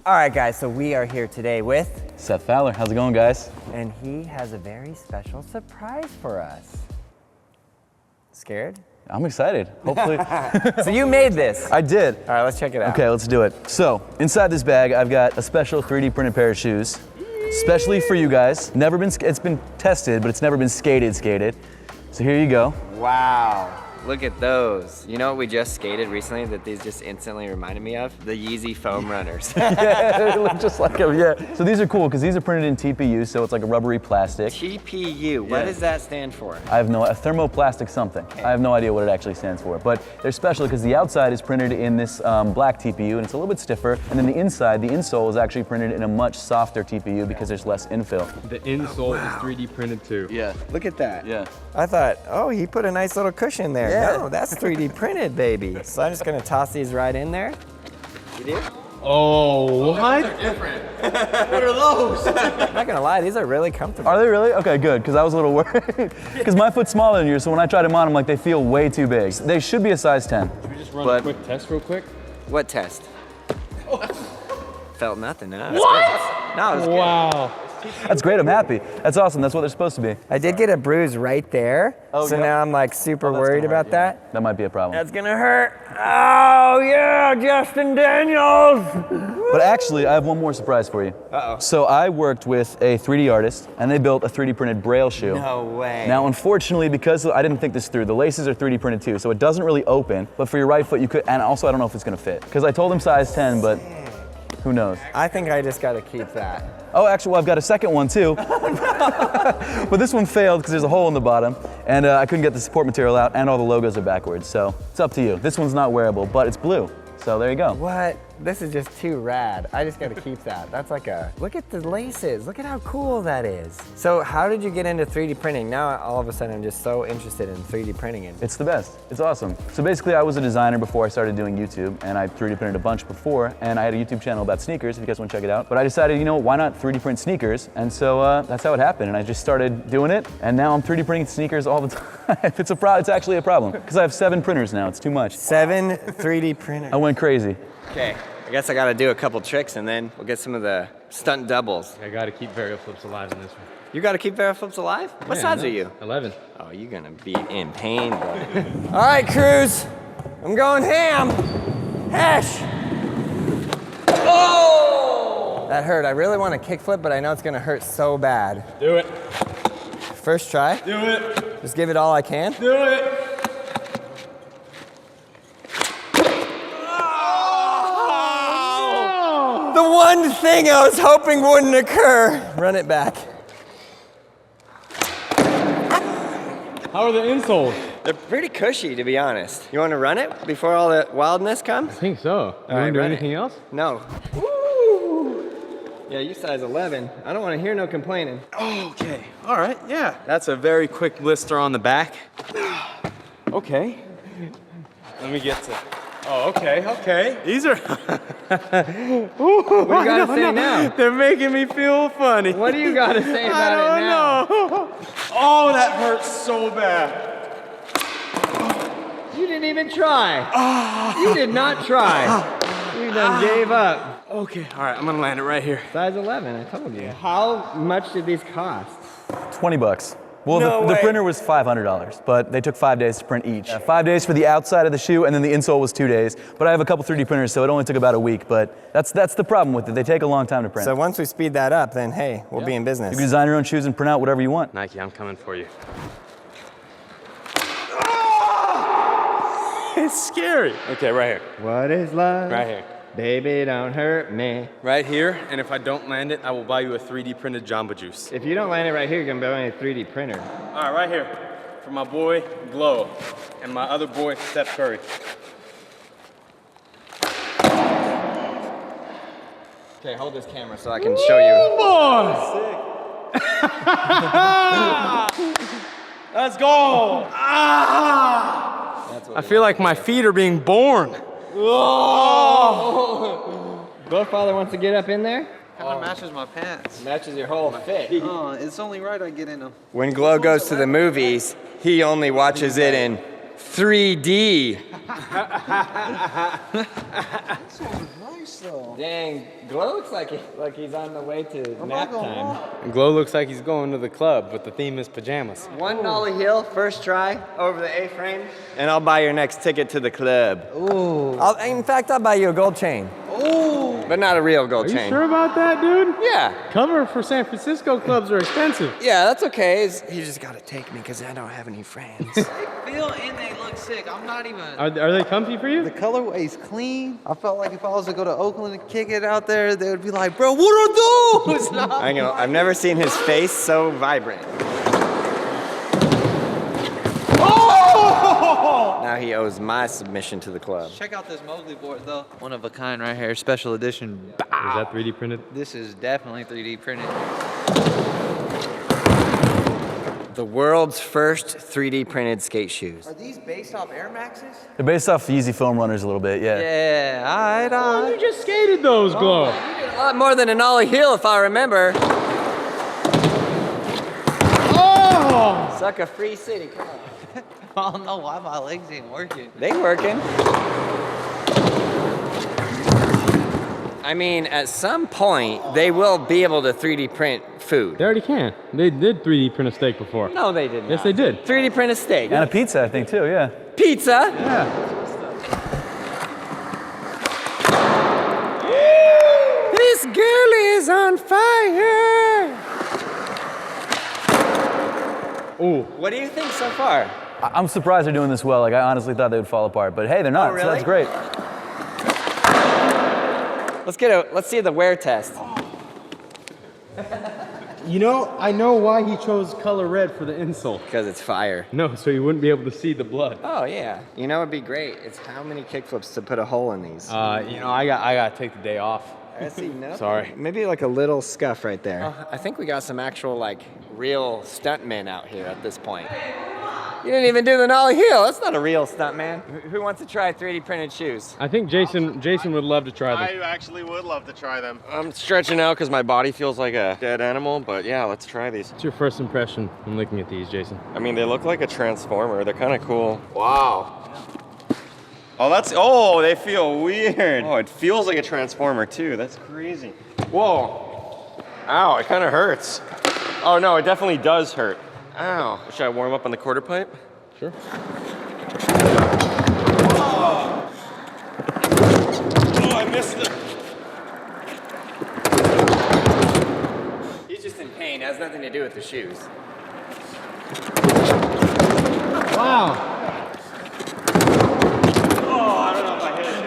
All right, guys, so we are here today with Seth Fowler. How's it going, guys? And he has a very special surprise for us. Scared? I'm excited, hopefully. So you made this. I did. All right, let's check it out. Okay, let's do it. So, inside this bag, I've got a special 3D printed pair of shoes, especially for you guys. It's been tested, but it's never been skated. So here you go. Wow. Look at those. You know what we just skated recently that these just instantly reminded me of? The Yeezy foam runners. Yeah, they look just like them, yeah. So these are cool because these are printed in TPU, so it's like a rubbery plastic. TPU, what does that stand for? I have no, a thermoplastic something. I have no idea what it actually stands for, but they're special because the outside is printed in this black TPU and it's a little bit stiffer, and then the inside, the insole is actually printed in a much softer TPU because there's less infill. The insole is 3D printed too. Yeah. Look at that. Yeah. I thought, oh, he put a nice little cushion there. Yeah. No, that's 3D printed, baby. So I'm just gonna toss these right in there. You do? Oh, what? They're different. What are those? I'm not gonna lie, these are really comfortable. Are they really? Okay, good, because I was a little worried. Because my foot's smaller than yours, so when I try them on, I'm like, they feel way too big. They should be a size 10. Should we just run a quick test real quick? What test? Felt nothing, huh? What? No, it was good. Wow. That's great, I'm happy. That's awesome, that's what they're supposed to be. I did get a bruise right there, so now I'm like super worried about that. That might be a problem. That's gonna hurt. Oh yeah, Justin Daniels! But actually, I have one more surprise for you. Uh-oh. So I worked with a 3D artist, and they built a 3D printed Braille shoe. No way. Now, unfortunately, because I didn't think this through, the laces are 3D printed too, so it doesn't really open, but for your right foot you could, and also I don't know if it's gonna fit. Because I told him size 10, but who knows? I think I just gotta keep that. Oh, actually, well, I've got a second one too. But this one failed because there's a hole in the bottom, and I couldn't get the support material out, and all the logos are backwards, so it's up to you. This one's not wearable, but it's blue, so there you go. What? This is just too rad. I just gotta keep that. That's like a, look at the laces. Look at how cool that is. So how did you get into 3D printing? Now all of a sudden I'm just so interested in 3D printing. It's the best, it's awesome. So basically I was a designer before I started doing YouTube, and I 3D printed a bunch before, and I had a YouTube channel about sneakers, if you guys wanna check it out. But I decided, you know, why not 3D print sneakers? And so that's how it happened, and I just started doing it, and now I'm 3D printing sneakers all the time. It's actually a problem, because I have 7 printers now, it's too much. 7 3D printers. I went crazy. Okay, I guess I gotta do a couple tricks and then we'll get some of the stunt doubles. I gotta keep varial flips alive in this one. You gotta keep Veriflips alive? What size are you? 11. Oh, you're gonna be in pain, bro. All right, Cruz, I'm going ham. Hash. Oh! That hurt. I really want to kickflip, but I know it's gonna hurt so bad. Do it. First try? Do it. Just give it all I can? Do it. The one thing I was hoping wouldn't occur. Run it back. How are the insoles? They're pretty cushy, to be honest. You want to run it before all the wildness comes? I think so. You right, wanna do run anything else? No. Woo! Yeah, you size 11. I don't want to hear no complaining. Okay, all right, yeah. That's a very quick blister on the back. Okay. Let me get to, oh, okay. These are, What do you got to say now? they're making me feel funny. What do you got to say about I it now? don't know. Oh, that hurts so bad. You didn't even try. You did not try. You done gave up. Okay, all right, I'm gonna land it right here. Size 11, I told you. How much did these cost? 20 bucks. Well, No the way. printer was $500, but they took 5 days to print each. 5 days for the outside of the shoe, and then the insole was 2 days. But I have a couple 3D printers, so it only took about a week, but that's the problem with it. They take a long time to print. So once we speed that up, then hey, we'll be in business. You can design your own shoes and print out whatever you want. Nike, I'm coming for you. It's scary. Okay, right here. What is love? Right here. Baby, don't hurt me. Right here, and if I don't land it, I will buy you a 3D printed Jamba Juice. If you don't land it right here, you're gonna buy me a 3D printer. All right, right here. For my boy, Glow, and my other boy, Steph Curry. Okay, hold this camera so I can show you. Let's go! Ah! I feel like my feet are being born. Oh! Godfather wants to get up in there? Kind of matches my pants. Matches your whole fit. It's only right I get in them. When Glow goes to the movies, he only watches it in 3D. Nice though. Dang, Glow looks like he's on the way to nap time. Glow looks like he's going to the club, but the theme is pajamas. One nollie heel, first try, over the A-frame, and I'll buy your next ticket to the club. Ooh. In fact, I'll buy you a gold chain. Ooh. But not a real gold Are you chain. sure about that, dude? Yeah. Cover for San Francisco clubs are expensive. Yeah, that's okay. He just gotta take me because I don't have any friends. They feel and they look sick. I'm not even. Are they comfy for you? The colorway's clean. I felt like if I was to go to Oakland and kick it out there, they would be like, bro, what are those? I've never seen his face so vibrant. Now he owes my submission to the club. Check out this Mowgli board though. One of a kind right here, special edition. Is that 3D printed? This is definitely 3D printed. The world's first 3D printed skate shoes. Are these based off Air Maxes? They're based off the Easy Foam Runners a little bit, yeah. Yeah, alright. You just skated those, Glow. A lot more than a nollie heel, if I remember. Oh! Suck a free city, come on. I don't know why my legs ain't working. They working. I mean, at some point, they will be able to 3D print food. They already can. They did 3D print a steak before. No, they did not. Yes, they did. 3D print a steak. And a pizza, I think, too, yeah. Pizza. Yeah. This girl is on fire. Ooh. What do you think so far? I'm surprised they're doing this well. Like, I honestly thought they would fall apart, but hey, they're not, Oh, so that's really? great. Let's see the wear test. You know, I know why he chose color red for the insole. Because it's fire. No, so you wouldn't be able to see the blood. Oh yeah. You know what'd be great? It's how many kickflips to put a hole in these. You know, I got to take the day off. I see nothing. Sorry. Maybe like a little scuff right there. I think we got some actual like real stuntmen out here at this point. You didn't even do the nollie heel. That's not a real stuntman. Who wants to try 3D printed shoes? I think Jason would love to try them. I actually would love to try them. I'm stretching out because my body feels like a dead animal, but yeah, let's try these. What's your first impression when looking at these, Jason? I mean, they look like a transformer. They're kind of cool. Wow. Oh, they feel weird. Oh, it feels like a transformer too. That's crazy. Whoa. Ow, it kind of hurts. Oh no, it definitely does hurt. Ow. Should I warm up on the quarter pipe? Sure. Oh, I missed it. He's just in pain. It has nothing to do with the shoes. Wow. Oh, I don't know if I hit it.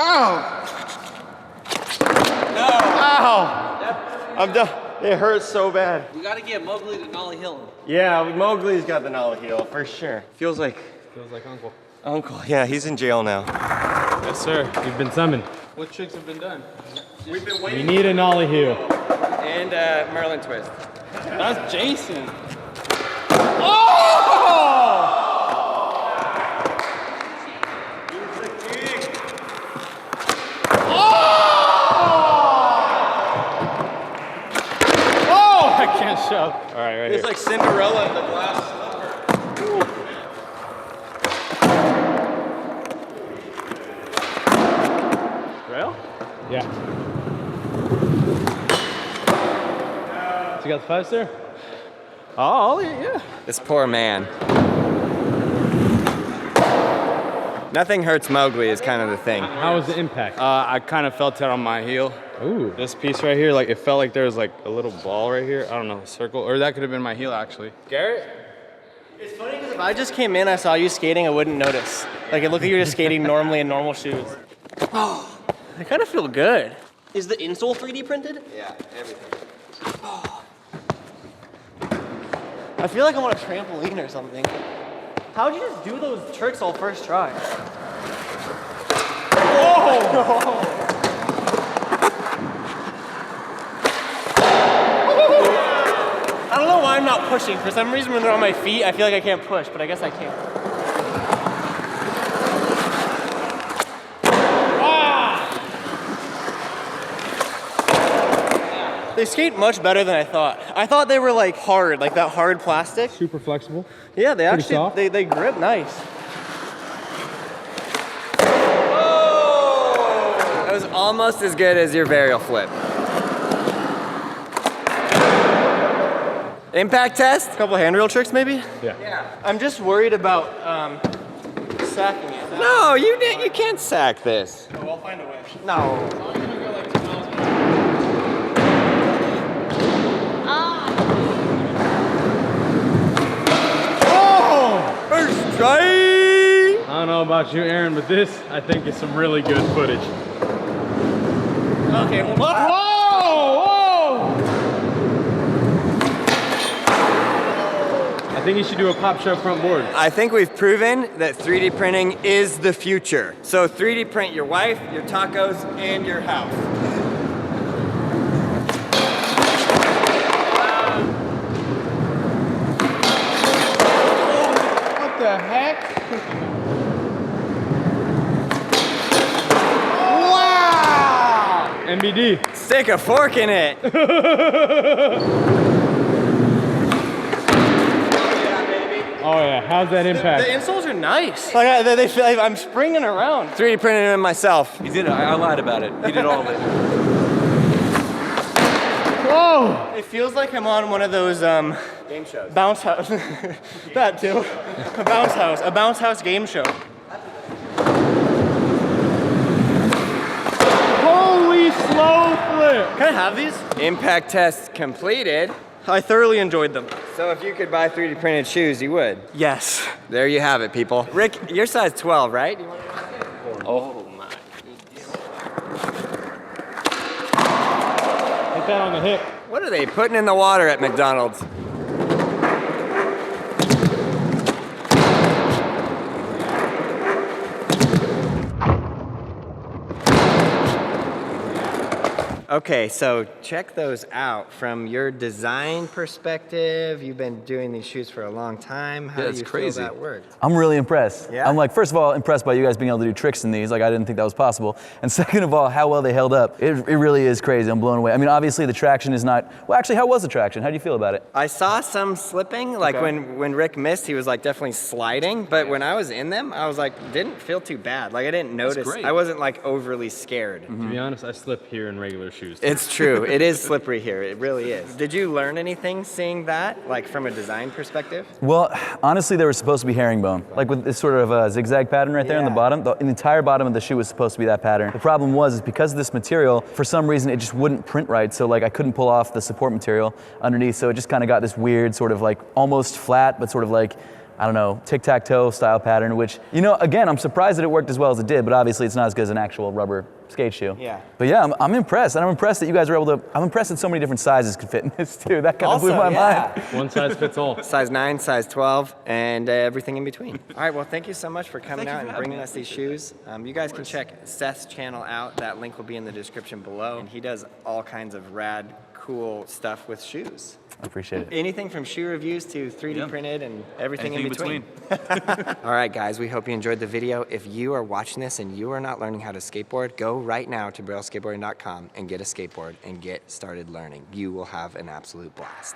Ow! No! Ow! I'm done. It hurts so bad. You gotta get Mowgli to nollie heel. Yeah, Mowgli's got the nollie heel for sure. Feels like Uncle. Uncle. Yeah, he's in jail now. Yes, sir. You've been summoned. What tricks have been done? We've been You waiting. need a nollie heel. And Merlin twist. That's Jason. I can't shove. All right, right It's here. like Cinderella in the glass slipper. Braille? Yeah. So you got the 5 star? Oh, yeah. This poor man. Nothing hurts Mowgli is kind of the thing. How was the impact? I kind of felt it on my heel. Ooh. This piece right here, like it felt like there was like a little ball right here. I don't know, a circle, or that could have been my heel actually. Garrett? It's funny because if I just came in, I saw you skating, I wouldn't notice. Like it looked like you were just skating normally in normal shoes. Oh, I kind of feel good. Is the insole 3D printed? Yeah, everything. I feel like I'm on a trampoline or something. How'd you just do those tricks all first try? I don't know why I'm not pushing. For some reason when they're on my feet, I feel like I can't push, but I guess I can. They skate much better than I thought. I thought they were like hard, like that hard plastic. Super flexible. Yeah, they Pretty actually, soft. they grip nice. That was almost as good as your varial flip. Impact test? A couple handrail tricks maybe? Yeah. I'm just worried about sacking it. No, you can't sack this. Oh, I'll find a way. No. First try! I don't know about you, Aaron, but this, I think, is some really good footage. Okay, well, Whoa! I think you should do a pop shove front board. I think we've proven that 3D printing is the future. So 3D print your wife, your tacos, and your house. What the heck? Wow! MBD. Stick a fork in it. Oh yeah, how's that the impact? insoles are nice. Like they feel like I'm springing around. 3D printed them myself. He did it. I lied about it. He did all of it. Whoa! It feels like I'm on one of those Game shows. bounce house. That too. A bounce house game show. Holy slow flip! Can I have these? Impact test completed. I thoroughly enjoyed them. So if you could buy 3D printed shoes, you would. Yes. There you have it, people. Rick, you're size 12, right? Oh my. Hit that on the hip. What are they putting in the water at McDonald's? Okay, so check those out. From your design perspective, you've been doing these shoes for a long time. How do you feel that worked? I'm really impressed. Yeah? I'm like, first of all, impressed by you guys being able to do tricks in these. Like, I didn't think that was possible. And second of all, how well they held up. It really is crazy. I'm blown away. I mean, obviously the traction is not, well, actually, how was the traction? How do you feel about it? I saw some slipping, like when Rick missed, he was like definitely sliding. But when I was in them, I was like, didn't feel too bad. Like I didn't notice. great. I wasn't like overly scared. To be honest, I slip here in regular shoes. It's true. It is slippery here. It really is. Did you learn anything seeing that, like from a design perspective? Well, honestly, they were supposed to be herringbone. Like with this sort of zigzag pattern right there on the Yeah. bottom. The entire bottom of the shoe was supposed to be that pattern. The problem was because of this material, for some reason, it just wouldn't print right. So like I couldn't pull off the support material underneath. So it just kind of got this weird sort of like almost flat, but sort of like, I don't know, tic-tac-toe style pattern, which, you know, again, I'm surprised that it worked as well as it did, but obviously it's not as good as an actual rubber skate shoe. Yeah. But yeah, I'm impressed. And I'm impressed that you guys were able to, I'm impressed that so many different sizes could fit in this too. That kind of blew my mind. One size fits all. Size 9, size 12, and everything in between. All right, well, thank you so much for coming out and bringing us these shoes. You guys can check Seth's channel out. That link will be in the description below. And he does all kinds of rad, cool stuff with shoes. I appreciate it. Anything from shoe reviews to 3D printed and everything in Anything between. All right, guys, we hope you enjoyed the video. If you are watching this and you are not learning how to skateboard, go right now to brailleskateboarding.com and get a skateboard and get started learning. You will have an absolute blast.